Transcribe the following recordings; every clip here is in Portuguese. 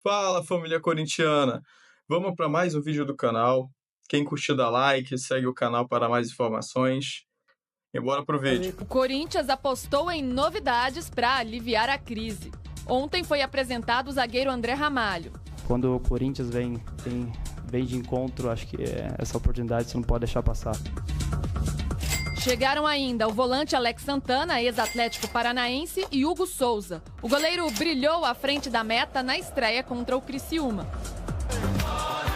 Fala, família corintiana! Vamos para mais um vídeo do canal. Quem curtiu, dá like, segue o canal para mais informações. E bora pro vídeo. O Corinthians apostou em novidades para aliviar a crise. Ontem foi apresentado o zagueiro André Ramalho. Quando o Corinthians vem de encontro, acho que essa oportunidade você não pode deixar passar. Chegaram ainda o volante Alex Santana, ex-Atlético Paranaense, e Hugo Souza. O goleiro brilhou à frente da meta na estreia contra o Criciúma.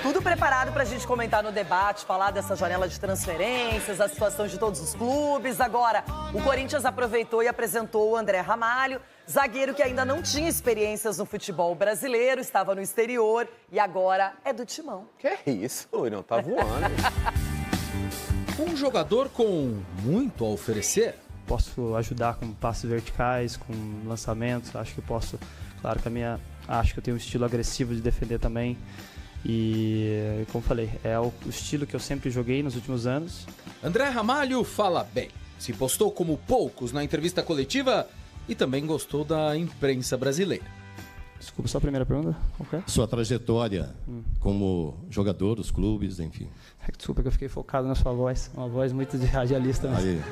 Tudo preparado para a gente comentar no debate, falar dessa janela de transferências, a situação de todos os clubes. Agora, o Corinthians aproveitou e apresentou o André Ramalho, zagueiro que ainda não tinha experiências no futebol brasileiro, estava no exterior e agora é do timão. Que isso, não tá voando. Um jogador com muito a oferecer. Posso ajudar com passes verticais, com lançamentos. Acho que posso. Claro que acho que eu tenho um estilo agressivo de defender também. E, como falei, é o estilo que eu sempre joguei nos últimos anos. André Ramalho fala bem. Se postou como poucos na entrevista coletiva e também gostou da imprensa brasileira. Desculpa, só a primeira pergunta? Okay. Sua trajetória como jogador dos clubes, enfim. Desculpa que eu fiquei focado na sua voz. Uma voz muito de radialista. Mas... Aí.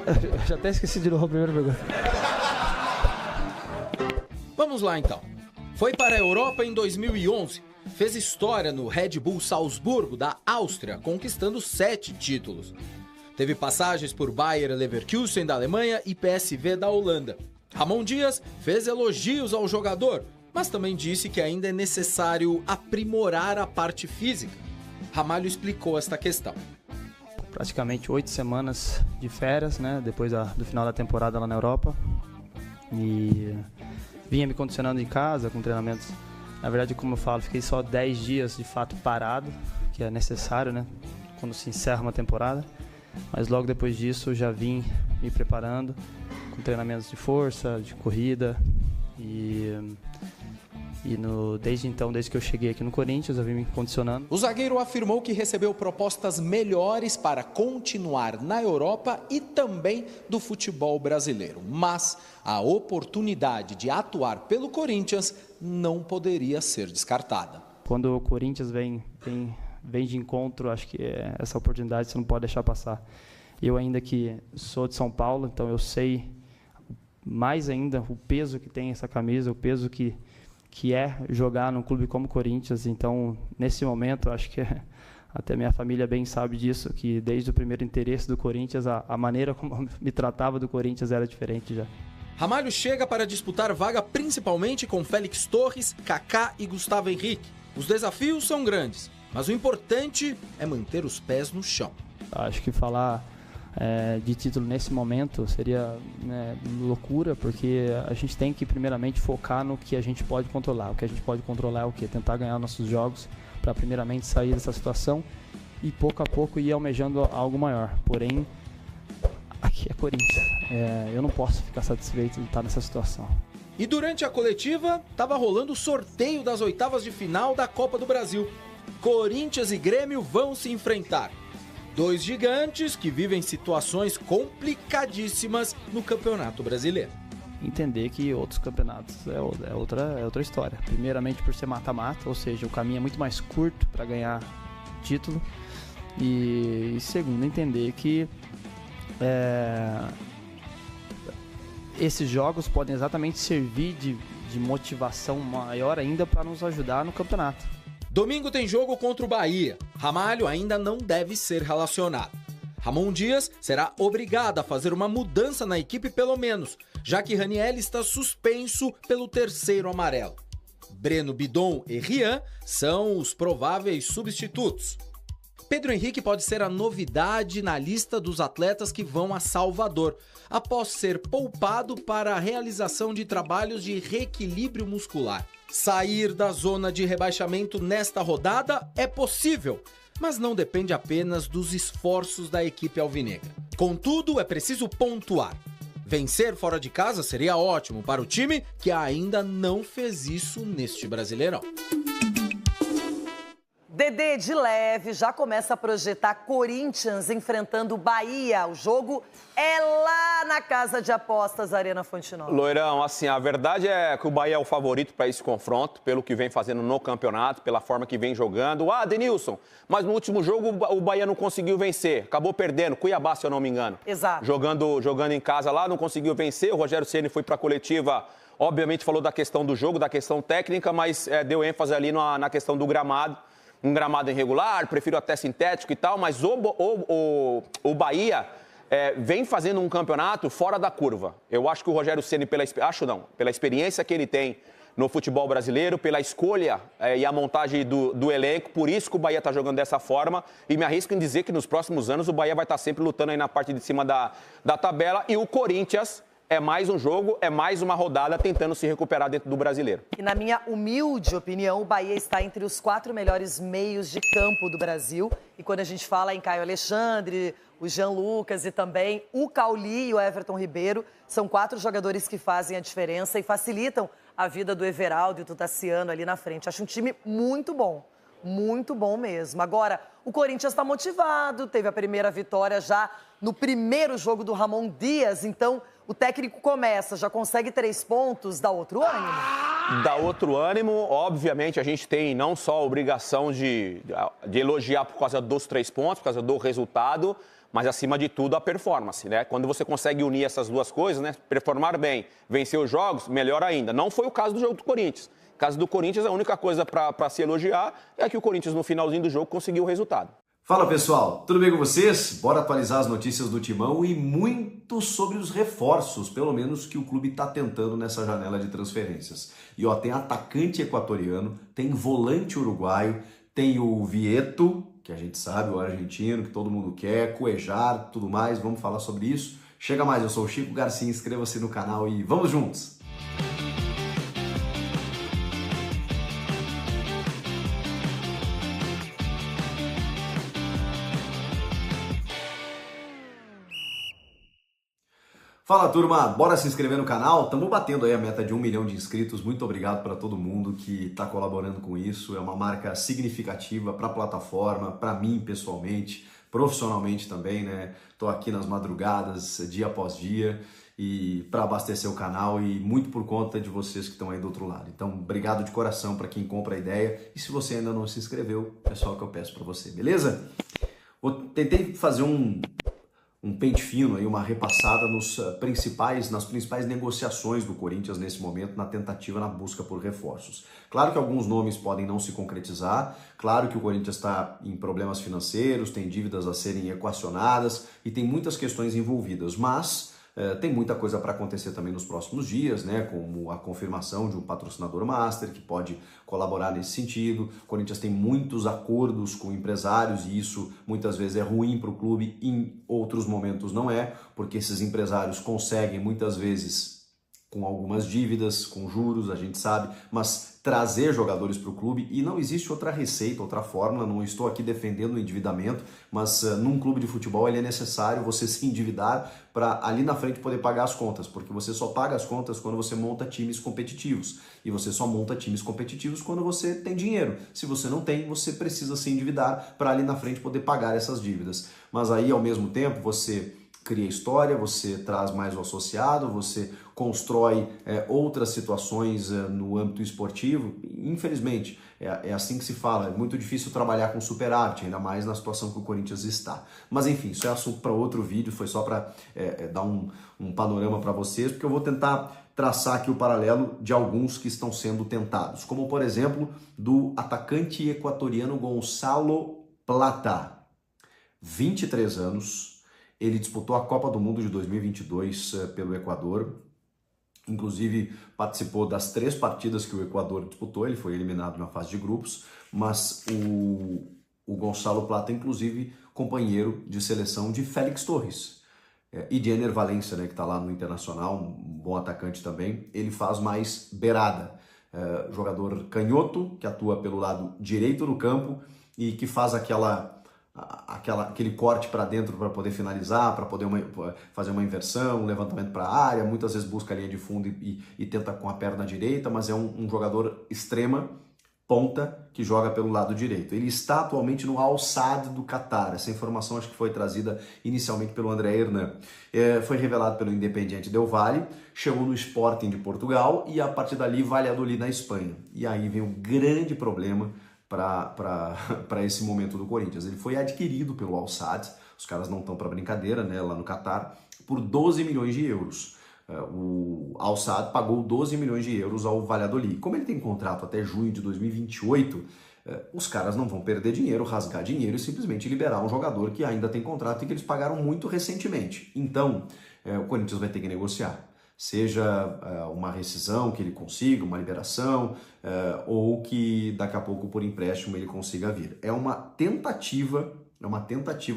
Eu já até esqueci de novo a primeira pergunta. Vamos lá então. Foi para a Europa em 2011. Fez história no Red Bull Salzburgo da Áustria, conquistando 7 títulos. Teve passagens por Bayer Leverkusen da Alemanha e PSV da Holanda. Ramon Dias fez elogios ao jogador, mas também disse que ainda é necessário aprimorar a parte física. Ramalho explicou esta questão. Praticamente 8 semanas de férias, né, depois do final da temporada lá na Europa. E vinha me condicionando em casa com treinamentos. Na verdade, como eu falo, fiquei só 10 dias de fato parado, que é necessário, né, quando se encerra uma temporada. Mas logo depois disso eu já vim me preparando com treinamentos de força, de corrida desde então, desde que eu cheguei aqui no Corinthians, eu vim me condicionando. O zagueiro afirmou que recebeu propostas melhores para continuar na Europa e também do futebol brasileiro, mas a oportunidade de atuar pelo Corinthians não poderia ser descartada. Quando o Corinthians vem de encontro, acho que essa oportunidade você não pode deixar passar. Eu ainda que sou de São Paulo, então eu sei mais ainda o peso que tem essa camisa, o peso que é jogar num clube como o Corinthians. Então, nesse momento, acho que até minha família bem sabe disso, que desde o primeiro interesse do Corinthians, a maneira como me tratava do Corinthians era diferente já. Ramalho chega para disputar vaga principalmente com Félix Torres, Kaká e Gustavo Henrique. Os desafios são grandes, mas o importante é manter os pés no chão. Acho que falar de título nesse momento seria loucura, porque a gente tem que primeiramente focar no que a gente pode controlar. O que a gente pode controlar é o quê? Tentar ganhar nossos jogos para primeiramente sair dessa situação e pouco a pouco ir almejando algo maior. Porém, aqui é Corinthians. Eu não posso ficar satisfeito de estar nessa situação. E durante a coletiva, estava rolando o sorteio das oitavas de final da Copa do Brasil. Corinthians e Grêmio vão se enfrentar. 2 gigantes que vivem situações complicadíssimas no Campeonato Brasileiro. Entender que outros campeonatos é outra história. Primeiramente por ser mata-mata, ou seja, o caminho é muito mais curto para ganhar título. E segundo, entender que esses jogos podem exatamente servir de motivação maior ainda para nos ajudar no campeonato. Domingo tem jogo contra o Bahia. Ramalho ainda não deve ser relacionado. Ramon Dias será obrigado a fazer uma mudança na equipe pelo menos, já que Raniel está suspenso pelo 3º amarelo. Breno Bidon e Rian são os prováveis substitutos. Pedro Henrique pode ser a novidade na lista dos atletas que vão a Salvador, após ser poupado para a realização de trabalhos de reequilíbrio muscular. Sair da zona de rebaixamento nesta rodada é possível, mas não depende apenas dos esforços da equipe alvinegra. Contudo, é preciso pontuar. Vencer fora de casa seria ótimo para o time que ainda não fez isso neste Brasileirão. Dedê, de leve, já começa a projetar Corinthians enfrentando o Bahia. O jogo é lá na Casa de Apostas, Arena Fonte Nova. Loirão, assim, a verdade é que o Bahia é o favorito para esse confronto, pelo que vem fazendo no campeonato, pela forma que vem jogando. Ah, Denilson, mas no último jogo o Bahia não conseguiu vencer, acabou perdendo, Cuiabá, se eu não me engano. Exato. Jogando em casa lá, não conseguiu vencer, o Rogério Ceni foi para a coletiva, obviamente falou da questão do jogo, da questão técnica, mas deu ênfase ali na questão do gramado. Um gramado irregular, prefiro até sintético e tal, mas o Bahia vem fazendo um campeonato fora da curva. Eu acho que o Rogério Ceni, pela experiência que ele tem no futebol brasileiro, pela escolha e a montagem do elenco, por isso que o Bahia está jogando dessa forma, e me arrisco em dizer que nos próximos anos o Bahia vai estar sempre lutando aí na parte de cima da tabela, e o Corinthians é mais um jogo, é mais uma rodada tentando se recuperar dentro do brasileiro. E na minha humilde opinião, o Bahia está entre os 4 melhores meios de campo do Brasil. E quando a gente fala em Caio Alexandre, o Jean Lucas e também o Cauli e o Everton Ribeiro, são 4 jogadores que fazem a diferença e facilitam a vida do Everaldo e do Tassiano ali na frente. Acho um time muito bom mesmo. Agora, o Corinthians está motivado, teve a primeira vitória já no primeiro jogo do Ramon Dias, então o técnico começa, já consegue 3 pontos, dá outro ânimo? Dá outro ânimo, obviamente a gente tem não só a obrigação de elogiar por causa dos 3 pontos, por causa do resultado, mas acima de tudo a performance, né? Quando você consegue unir essas duas coisas, né? Performar bem, vencer os jogos, melhor ainda. Não foi o caso do jogo do Corinthians. No caso do Corinthians, a única coisa para se elogiar é que o Corinthians no finalzinho do jogo conseguiu o resultado. Fala pessoal, tudo bem com vocês? Bora atualizar as notícias do Timão e muito sobre os reforços, pelo menos que o clube está tentando nessa janela de transferências. E ó, tem atacante equatoriano, tem volante uruguaio, tem o Vieto, que a gente sabe, o argentino, que todo mundo quer, Cuejar, tudo mais, vamos falar sobre isso. Chega mais, eu sou o Chico Garcia, inscreva-se no canal e vamos juntos! Fala turma, bora se inscrever no canal? Estamos batendo aí a meta de 1 milhão de inscritos. Muito obrigado para todo mundo que está colaborando com isso. É uma marca significativa para a plataforma, para mim pessoalmente, profissionalmente também, né? Estou aqui nas madrugadas, dia após dia, e para abastecer o canal e muito por conta de vocês que estão aí do outro lado. Então, obrigado de coração para quem compra a ideia. E se você ainda não se inscreveu, é só o que eu peço para você, beleza? Tentei fazer um pente fino, aí, uma repassada nas principais negociações do Corinthians nesse momento, na tentativa, na busca por reforços. Claro que alguns nomes podem não se concretizar, claro que o Corinthians está em problemas financeiros, tem dívidas a serem equacionadas e tem muitas questões envolvidas, mas tem muita coisa para acontecer também nos próximos dias, né? Como a confirmação de um patrocinador master que pode colaborar nesse sentido. O Corinthians tem muitos acordos com empresários e isso muitas vezes é ruim para o clube, em outros momentos não é, porque esses empresários conseguem muitas vezes com algumas dívidas, com juros, a gente sabe, mas trazer jogadores para o clube, e não existe outra receita, outra fórmula, não estou aqui defendendo o endividamento, mas num clube de futebol ele é necessário você se endividar para ali na frente poder pagar as contas, porque você só paga as contas quando você monta times competitivos, e você só monta times competitivos quando você tem dinheiro. Se você não tem, você precisa se endividar para ali na frente poder pagar essas dívidas. Mas aí, ao mesmo tempo, você cria história, você traz mais o associado, você constrói outras situações no âmbito esportivo. Infelizmente, é assim que se fala. É muito difícil trabalhar com superávit, ainda mais na situação que o Corinthians está. Mas enfim, isso é assunto para outro vídeo, foi só para dar um panorama para vocês, porque eu vou tentar traçar aqui o paralelo de alguns que estão sendo tentados, como por exemplo, do atacante equatoriano Gonçalo Plata, 23 anos, ele disputou a Copa do Mundo de 2022 pelo Equador, inclusive participou das 3 partidas que o Equador disputou, ele foi eliminado na fase de grupos, mas o Gonçalo Plata, inclusive, companheiro de seleção de Félix Torres e de Ener Valencia, né, que está lá no Internacional, um bom atacante também. Ele faz mais beirada, jogador canhoto, que atua pelo lado direito no campo e que faz aquele corte para dentro para poder finalizar, para poder fazer uma inversão, um levantamento para a área, muitas vezes busca a linha de fundo e tenta com a perna direita, mas é um jogador extrema, ponta que joga pelo lado direito. Ele está atualmente no Al Sadd do Catar. Essa informação acho que foi trazida inicialmente pelo André Hernan. Foi revelado pelo Independiente del Valle, chegou no Sporting de Portugal e a partir dali Valladolid na Espanha. E aí vem um grande problema para esse momento do Corinthians. Ele foi adquirido pelo Al Sadd, os caras não estão para brincadeira, né, lá no Catar, por 12 milhões de euros. O Al Sadd pagou 12 milhões de euros ao Valladolid. Como ele tem contrato até junho de 2028, os caras não vão perder dinheiro, rasgar dinheiro e simplesmente liberar um jogador que ainda tem contrato e que eles pagaram muito recentemente. Então, o Corinthians vai ter que negociar. Seja uma rescisão que ele consiga, uma liberação, ou que daqui a pouco por empréstimo ele consiga vir. É uma tentativa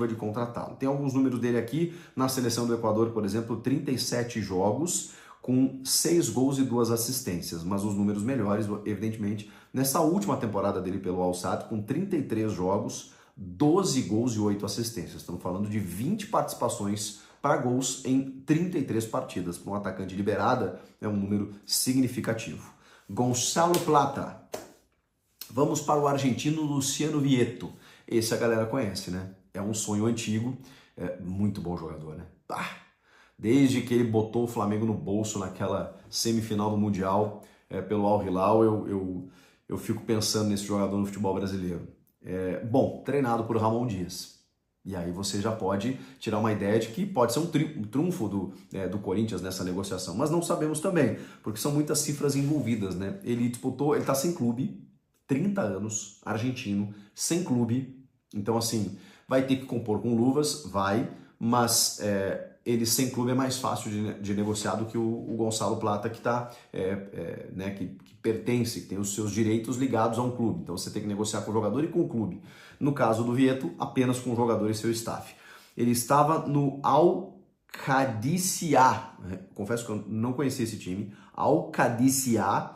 de contratá-lo. Tem alguns números dele aqui, na seleção do Equador, por exemplo, 37 jogos com 6 gols e 2 assistências, mas os números melhores, evidentemente, nessa última temporada dele pelo Al Sadd, com 33 jogos, 12 gols e 8 assistências. Estamos falando de 20 participações para gols em 33 partidas. Para um atacante liberada, é um número significativo. Gonçalo Plata. Vamos para o argentino Luciano Vietto. Esse a galera conhece, né? É um sonho antigo, muito bom jogador, né? Desde que ele botou o Flamengo no bolso naquela semifinal do Mundial pelo Al Hilal, eu fico pensando nesse jogador no futebol brasileiro. Bom, treinado por Ramon Dias. E aí você já pode tirar uma ideia de que pode ser um trunfo do Corinthians nessa negociação. Mas não sabemos também, porque são muitas cifras envolvidas, né? Ele está sem clube, 30 anos, argentino, sem clube. Então, assim, vai ter que compor com luvas, mas ele sem clube é mais fácil de negociar do que o Gonçalo Plata, que que pertence, que tem os seus direitos ligados a um clube. Então você tem que negociar com o jogador e com o clube. No caso do Vietto, apenas com o jogador e seu staff. Ele estava no Al Qadisiyah, confesso que eu não conhecia esse time, Al Qadisiyah,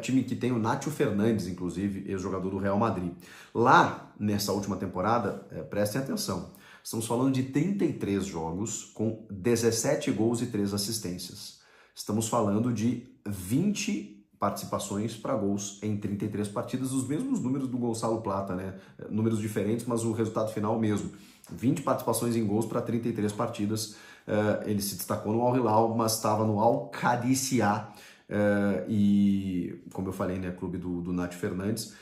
time que tem o Nacho Fernandes, inclusive, ex-jogador do Real Madrid. Lá, nessa última temporada, prestem atenção, estamos falando de 33 jogos com 17 gols e 3 assistências. Estamos falando de 20 participações para gols em 33 partidas, os mesmos números do Gonçalo Plata, né? Números diferentes, mas o resultado final mesmo. 20 participações em gols para 33 partidas. Ele se destacou no Al Hilal, mas estava no Al Qadisiyah. E, como eu falei, né, clube do Nacho Fernandes.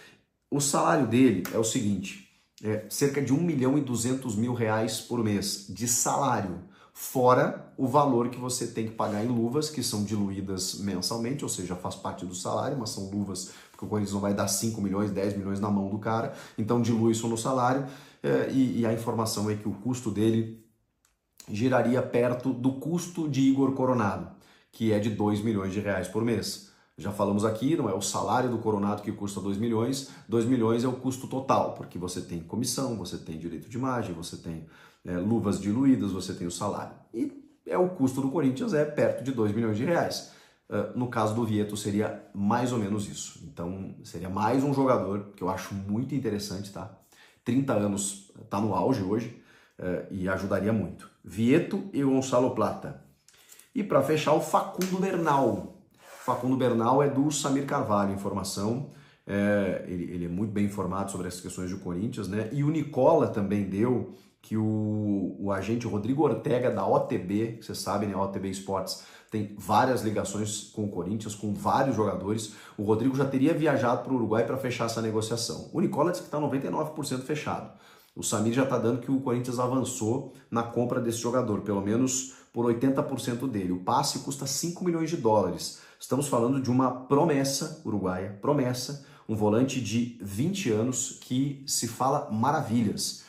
O salário dele é o seguinte, cerca de R$1.200.000 por mês de salário, fora o valor que você tem que pagar em luvas, que são diluídas mensalmente, ou seja, faz parte do salário, mas são luvas, porque o Corinthians não vai dar 5 milhões, 10 milhões na mão do cara, então dilui isso no salário, e a informação é que o custo dele giraria perto do custo de Igor Coronado, que é de 2 milhões de reais por mês. Já falamos aqui, não é o salário do Coronado que custa 2 milhões, 2 milhões é o custo total, porque você tem comissão, você tem direito de imagem, você tem luvas diluídas, você tem o salário. E o custo do Corinthians perto de 2 milhões de reais. No caso do Vietto seria mais ou menos isso. Então seria mais um jogador que eu acho muito interessante, tá? 30 anos, tá no auge hoje e ajudaria muito. Vietto e Gonçalo Plata. E para fechar, o Facundo Bernal. Facundo Bernal é do Samir Carvalho, informação. Ele é muito bem informado sobre essas questões do Corinthians, né? E o Nicola também deu que o agente Rodrigo Ortega da OTB, que vocês sabem, né? A OTB Esportes tem várias ligações com o Corinthians, com vários jogadores. O Rodrigo já teria viajado para o Uruguai para fechar essa negociação. O Nicola disse que está 99% fechado. O Samir já está dando que o Corinthians avançou na compra desse jogador, pelo menos por 80% dele. O passe custa 5 milhões de dólares. Estamos falando de uma promessa uruguaia, um volante de 20 anos que se fala maravilhas.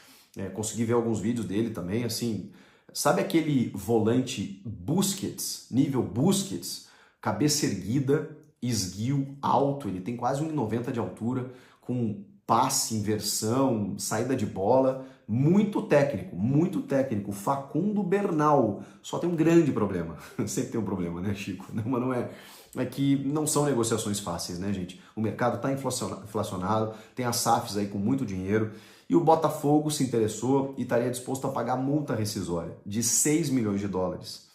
Consegui ver alguns vídeos dele também, assim, sabe aquele volante Busquets, nível Busquets, cabeça erguida, esguio alto, ele tem quase 1,90 de altura, com passe, inversão, saída de bola, muito técnico, Facundo Bernal. Só tem um grande problema, sempre tem um problema, né, Chico? Não, mas não é que não são negociações fáceis, né, gente? O mercado está inflacionado, tem as SAFs aí com muito dinheiro, e o Botafogo se interessou e estaria disposto a pagar multa rescisória de 6 milhões de dólares.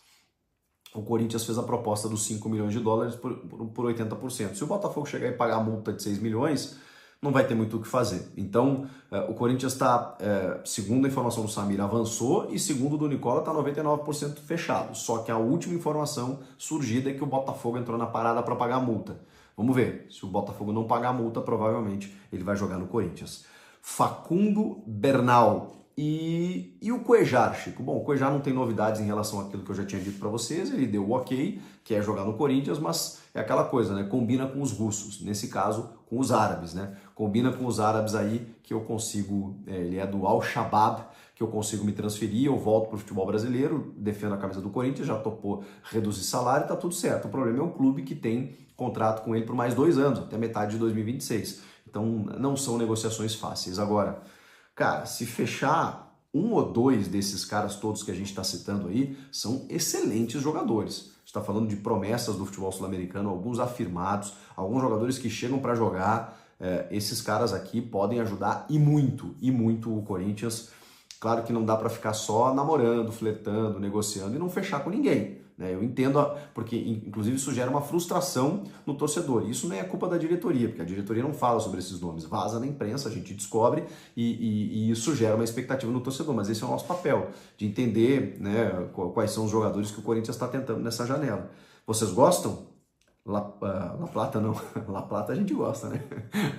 O Corinthians fez a proposta dos 5 milhões de dólares por 80%. Se o Botafogo chegar e pagar a multa de 6 milhões, não vai ter muito o que fazer. Então, o Corinthians está, segundo a informação do Samir, avançou, e segundo do Nicola, está 99% fechado. Só que a última informação surgida é que o Botafogo entrou na parada para pagar a multa. Vamos ver, se o Botafogo não pagar a multa, provavelmente ele vai jogar no Corinthians. Facundo Bernal e o Cuejar, Chico. Bom, o Cuejar não tem novidades em relação àquilo que eu já tinha dito para vocês, ele deu o ok, que é jogar no Corinthians, mas é aquela coisa, né? Combina com os russos, nesse caso com os árabes, né? Combina com os árabes aí que eu consigo, ele é do Al-Shabaab, que eu consigo me transferir, eu volto para o futebol brasileiro, defendo a camisa do Corinthians, já topou reduzir salário, tá tudo certo. O problema é um clube que tem contrato com ele por mais 2 anos, até metade de 2026. Então não são negociações fáceis. Agora, cara, se fechar 1 ou 2 desses caras todos que a gente está citando aí, são excelentes jogadores. Está falando de promessas do futebol sul-americano, alguns afirmados, alguns jogadores que chegam para jogar. Esses caras aqui podem ajudar e muito o Corinthians. Claro que não dá para ficar só namorando, flertando, negociando e não fechar com ninguém, né? Eu entendo, porque inclusive isso gera uma frustração no torcedor. Isso não é culpa da diretoria, porque a diretoria não fala sobre esses nomes, vaza na imprensa, a gente descobre e isso gera uma expectativa no torcedor. Mas esse é o nosso papel, de entender, né, quais são os jogadores que o Corinthians está tentando nessa janela. Vocês gostam? La Plata não, La Plata a gente gosta, né?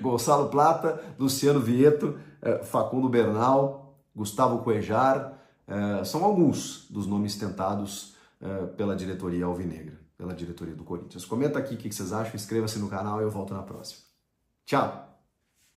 Gonçalo Plata, Luciano Vieto, Facundo Bernal, Gustavo Cuejar, são alguns dos nomes tentados pela diretoria alvinegra, pela diretoria do Corinthians. Comenta aqui o que vocês acham, inscreva-se no canal e eu volto na próxima. Tchau!